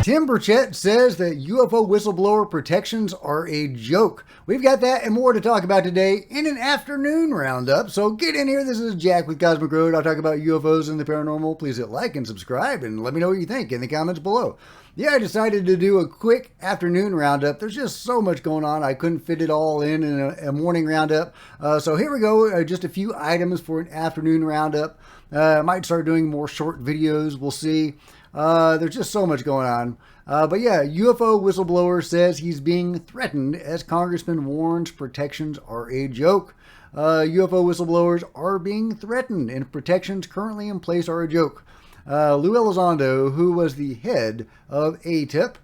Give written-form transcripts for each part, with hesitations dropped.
Tim Burchett says that UFO whistleblower protections are a joke. We've got that and more to talk about today in an afternoon roundup. So get in here. This is Jack with Cosmic Road. I'll talk about UFOs and the paranormal. Please hit like and subscribe and let me know what you think in the comments below. Yeah, I decided to do a quick afternoon roundup. There's just so much going on. I couldn't fit it all in a morning roundup. So here we go. Just a few items for an afternoon roundup. I might start doing more short videos. We'll see. There's just so much going on. But yeah, UFO whistleblower says he's being threatened as Congressman warns protections are a joke. UFO whistleblowers are being threatened and protections currently in place are a joke. Lou Elizondo, who was the head of ATIP,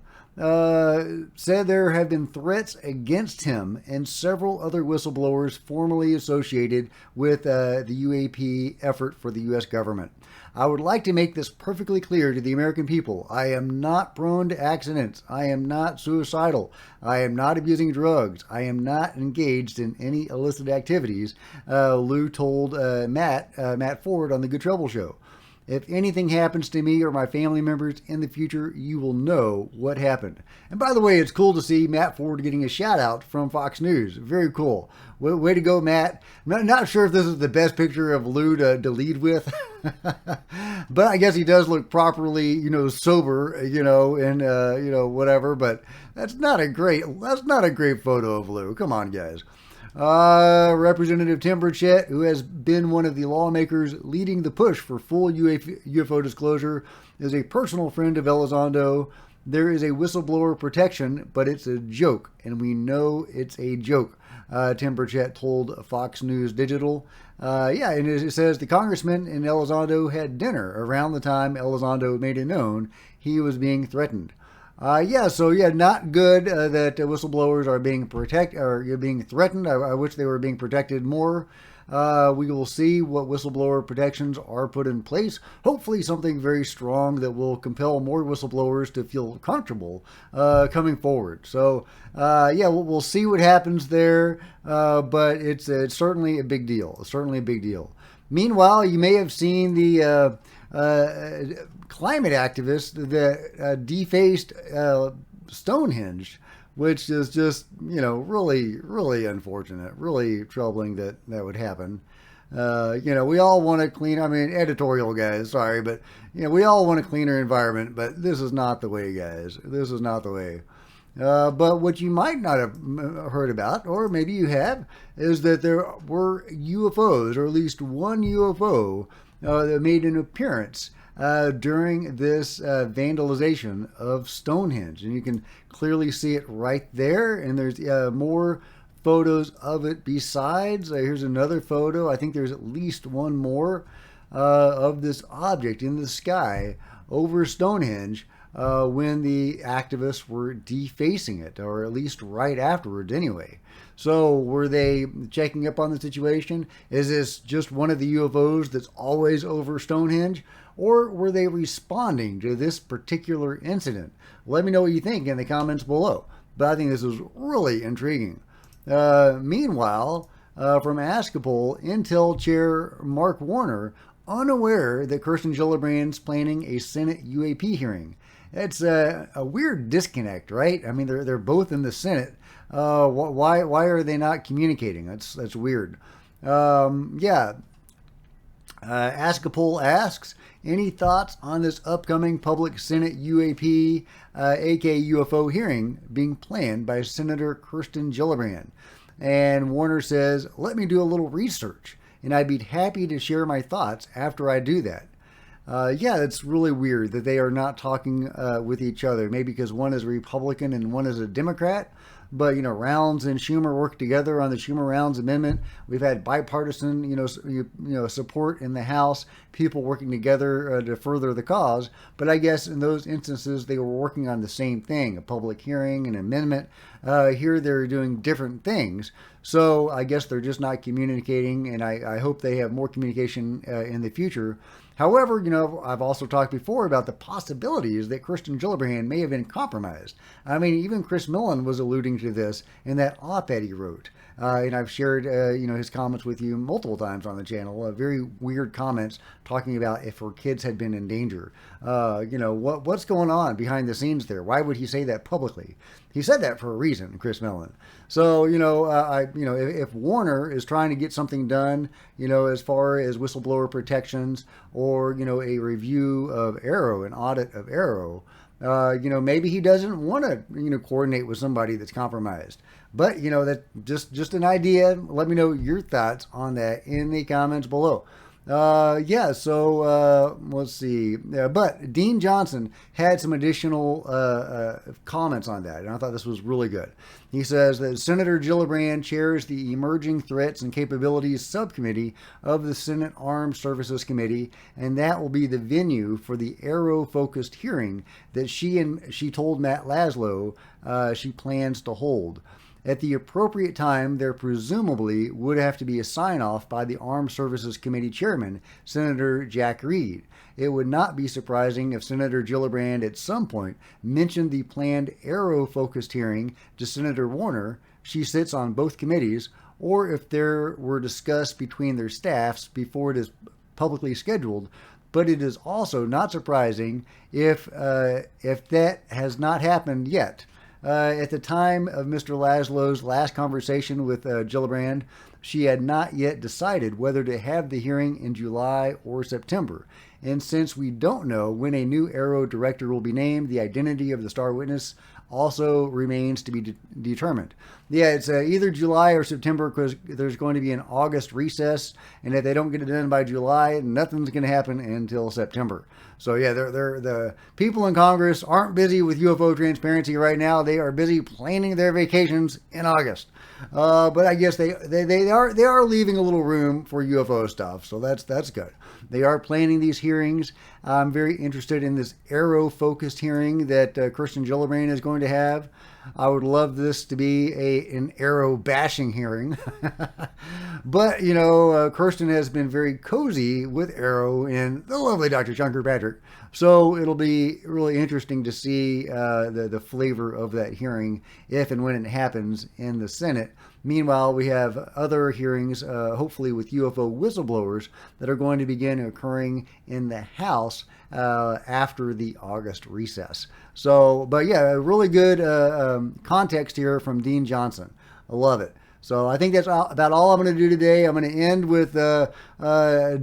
said there have been threats against him and several other whistleblowers formerly associated with the UAP effort for the U.S. government. I would like to make this perfectly clear to the American people. I am not prone to accidents. I am not suicidal. I am not abusing drugs. I am not engaged in any illicit activities, Lou told Matt Ford on the Good Trouble Show. If anything happens to me or my family members in the future, you will know what happened. And by the way, it's cool to see Matt Ford getting a shout out from Fox News. Very cool. Way to go, Matt. Not sure if this is the best picture of Lou to lead with, but I guess he does look properly, sober, and, whatever, but that's not a great photo of Lou. Come on, guys. Representative Tim Burchett, who has been one of the lawmakers leading the push for full UFO disclosure, is a personal friend of Elizondo. There is a whistleblower protection, but it's a joke, and we know it's a joke, Tim Burchett told Fox News Digital. And it says the congressman and Elizondo had dinner around the time Elizondo made it known he was being threatened. Not good that whistleblowers are being threatened. I wish they were being protected more. We will see what whistleblower protections are put in place. Hopefully something very strong that will compel more whistleblowers to feel comfortable coming forward. So, we'll see what happens there, but it's certainly a big deal. Meanwhile, you may have seen the climate activists that defaced Stonehenge, which is just, really, really unfortunate, really troubling that would happen. We all want to clean, editorial guys, sorry, but, we all want a cleaner environment, but this is not the way, guys. This is not the way. But what you might not have heard about, or maybe you have, is that there were UFOs, or at least one UFO, that made an appearance during this vandalization of Stonehenge. And you can clearly see it right there. And there's more photos of it besides. Here's another photo. I think there's at least one more of this object in the sky over Stonehenge when the activists were defacing it, or at least right afterwards anyway. So were they checking up on the situation? Is this just one of the UFOs that's always over Stonehenge? Or were they responding to this particular incident? Let me know what you think in the comments below. But I think this is really intriguing. Meanwhile, from Askapol, Intel Chair Mark Warner, unaware that Kirsten Gillibrand's planning a Senate UAP hearing. It's a weird disconnect, right? I mean, they're both in the Senate. Why are they not communicating? That's weird. Askapol asks, any thoughts on this upcoming public Senate UAP, aka UFO hearing being planned by Senator Kirsten Gillibrand? And Warner says, let me do a little research, and I'd be happy to share my thoughts after I do that. It's really weird that they are not talking with each other. Maybe because one is a Republican and one is a Democrat. But, Rounds and Schumer work together on the Schumer-Rounds amendment. We've had bipartisan, support in the House, people working together to further the cause. But I guess in those instances, they were working on the same thing, a public hearing, an amendment. Here they're doing different things. So I guess they're just not communicating, and I hope they have more communication in the future. However, I've also talked before about the possibilities that Kirsten Gillibrand may have been compromised. I mean, even Chris Millen was alluding to this in that op-ed he wrote. And I've shared, his comments with you multiple times on the channel. Very weird comments talking about if her kids had been in danger. What's going on behind the scenes there? Why would he say that publicly? He said that for a reason, Chris Millen. So, if Warner is trying to get something done, as far as whistleblower protections or, a review of Arrow, an audit of Arrow, maybe he doesn't want to, coordinate with somebody that's compromised. But, that's just an idea. Let me know your thoughts on that in the comments below. Let's see. But Dean Johnson had some additional comments on that, and I thought this was really good. He says that Senator Gillibrand chairs the Emerging Threats and Capabilities Subcommittee of the Senate Armed Services Committee, and that will be the venue for the Arrow-focused hearing that she told Matt Laszlo she plans to hold. At the appropriate time, there presumably would have to be a sign-off by the Armed Services Committee Chairman, Senator Jack Reed. It would not be surprising if Senator Gillibrand at some point mentioned the planned Arrow-focused hearing to Senator Warner. She sits on both committees, or if there were discussed between their staffs before it is publicly scheduled. But it is also not surprising if that has not happened yet. At the time of Mr. Laszlo's last conversation with Gillibrand, she had not yet decided whether to have the hearing in July or September. And since we don't know when a new Arrow director will be named, the identity of the star witness also remains to be determined. Yeah, it's either July or September, because there's going to be an August recess, and if they don't get it done by July, nothing's going to happen until September. So yeah, the people in Congress aren't busy with UFO transparency right now. They are busy planning their vacations in August. But I guess they are leaving a little room for UFO stuff, so that's good. They are planning these hearings. I'm very interested in this Arrow-focused hearing that Kirsten Gillibrand is going to have. I would love this to be an Arrow bashing hearing. But, Kirsten has been very cozy with Arrow and the lovely Dr. Chunker Patrick. So it'll be really interesting to see the flavor of that hearing if and when it happens in the Senate. Meanwhile, we have other hearings, hopefully with UFO whistleblowers, that are going to begin occurring in the House after the August recess. So, but yeah, a really good context here from Dean Johnson. I love it. So I think that's about all I'm going to do today. I'm going to end with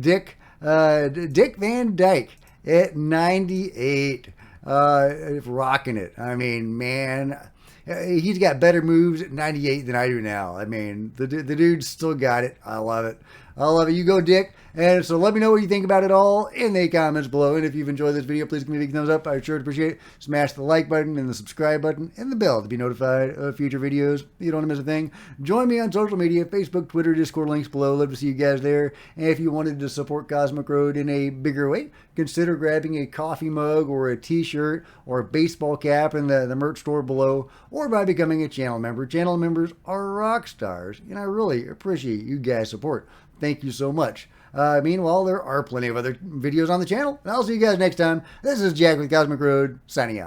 Dick Van Dyke at 98, rocking it. I mean, man, he's got better moves at 98 than I do now. I mean, the dude's still got it. I love it. I love it. You go, Dick. And so let me know what you think about it all in the comments below. And if you've enjoyed this video, please give me a big thumbs up. I'd sure appreciate it. Smash the like button and the subscribe button and the bell to be notified of future videos. You don't want to miss a thing. Join me on social media, Facebook, Twitter, Discord, links below. Love to see you guys there. And if you wanted to support Cosmic Road in a bigger way, consider grabbing a coffee mug or a t-shirt or a baseball cap in the merch store below, or by becoming a channel member. Channel members are rock stars, and I really appreciate you guys' support. Thank you so much. Meanwhile, there are plenty of other videos on the channel, and I'll see you guys next time. This is Jack with Cosmic Road, signing out.